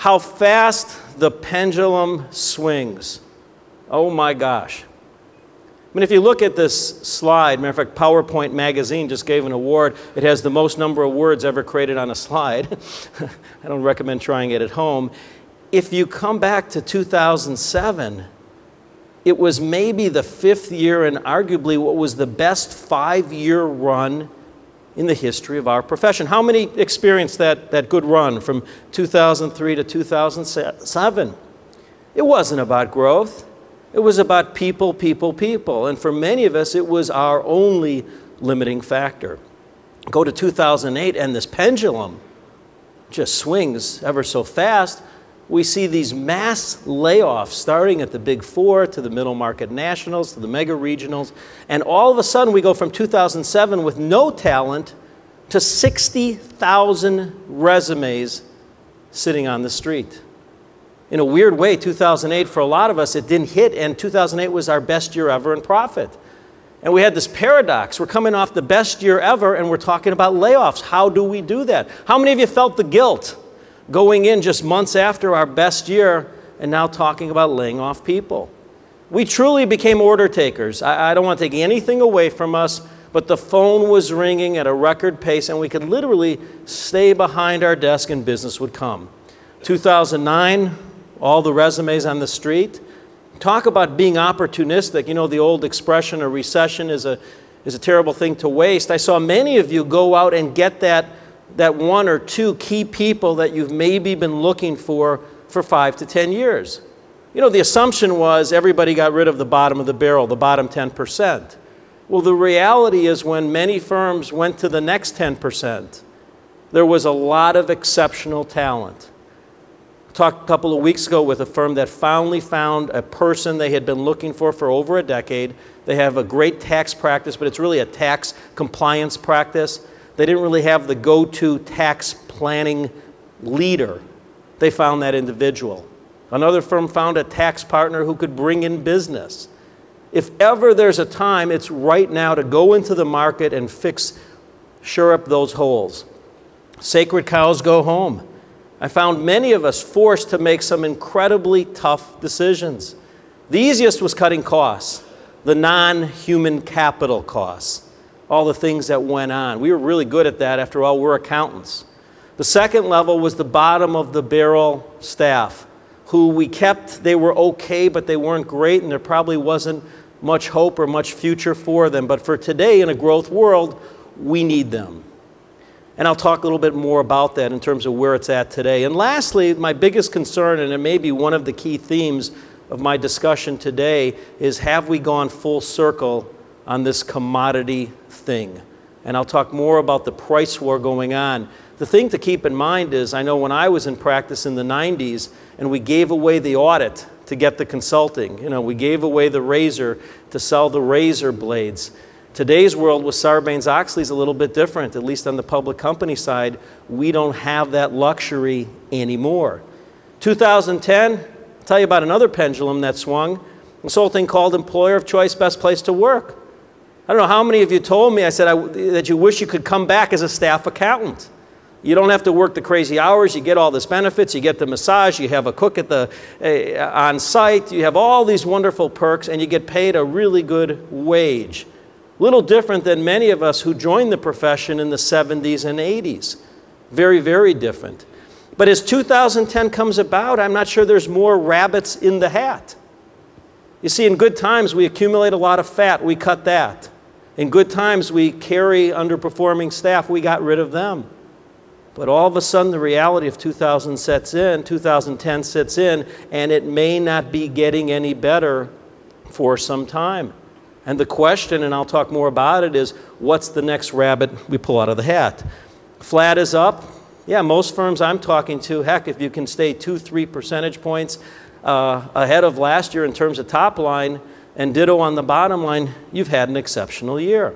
how fast the pendulum swings. Oh my gosh. I mean, if you look at this slide, matter of fact, PowerPoint magazine just gave an award. It has the most number of words ever created on a slide. I don't recommend trying it at home. If you come back to 2007, it was maybe the 5th year and arguably what was the best 5-year run in the history of our profession. How many experienced that good run from 2003 to 2007? It wasn't about growth. It was about people, people, people. And for many of us, it was our only limiting factor. Go to 2008 and this pendulum just swings ever so fast. We see these mass layoffs starting at the Big Four to the middle market nationals to the mega regionals. And all of a sudden we go from 2007 with no talent to 60,000 resumes sitting on the street. In a weird way, 2008, for a lot of us, it didn't hit, and 2008 was our best year ever in profit. And we had this paradox. We're coming off the best year ever, and we're talking about layoffs. How do we do that? How many of you felt the guilt going in just months after our best year and now talking about laying off people? We truly became order takers. I don't want to take anything away from us, but the phone was ringing at a record pace, and we could literally stay behind our desk and business would come. 2009, all the resumes on the street. Talk about being opportunistic. You know, the old expression, a recession is a terrible thing to waste. I saw many of you go out and get that 1 or 2 key people that you've maybe been looking for 5 to 10 years. You know, the assumption was everybody got rid of the bottom of the barrel, the bottom 10%. Well, the reality is when many firms went to the next 10%, there was a lot of exceptional talent. Talked a couple of weeks ago with a firm that finally found a person they had been looking for over a decade. They have a great tax practice, but it's really a tax compliance practice. They didn't really have the go-to tax planning leader. They found that individual. Another firm found a tax partner who could bring in business. If ever there's a time, it's right now to go into the market and shore up those holes. Sacred cows go home. I found many of us forced to make some incredibly tough decisions. The easiest was cutting costs, the non-human capital costs, all the things that went on. We were really good at that. After all, we're accountants. The second level was the bottom of the barrel staff, who we kept. They were okay, but they weren't great, and there probably wasn't much hope or much future for them. But for today, in a growth world, we need them. And I'll talk a little bit more about that in terms of where it's at today. And lastly, my biggest concern, and it may be one of the key themes of my discussion today, is have we gone full circle on this commodity thing? And I'll talk more about the price war going on. The thing to keep in mind is, I know when I was in practice in the 90s, and we gave away the audit to get the consulting. You know, we gave away the razor to sell the razor blades. Today's world with Sarbanes-Oxley is a little bit different, at least on the public company side. We don't have that luxury anymore. 2010, I'll tell you about another pendulum that swung. This whole thing called employer of choice, best place to work. I don't know how many of you told me, that you wish you could come back as a staff accountant. You don't have to work the crazy hours, you get all this benefits, you get the massage, you have a cook at on site, you have all these wonderful perks, and you get paid a really good wage. Little different than many of us who joined the profession in the 70s and 80s. Very, very different. But as 2010 comes about, I'm not sure there's more rabbits in the hat. You see, in good times, we accumulate a lot of fat. We cut that. In good times, we carry underperforming staff. We got rid of them. But all of a sudden, the reality of 2010 sets in, and it may not be getting any better for some time. And the question, and I'll talk more about it, is what's the next rabbit we pull out of the hat? Flat is up. Yeah, most firms I'm talking to, heck, if you can stay 2-3 percentage points ahead of last year in terms of top line and ditto on the bottom line, you've had an exceptional year.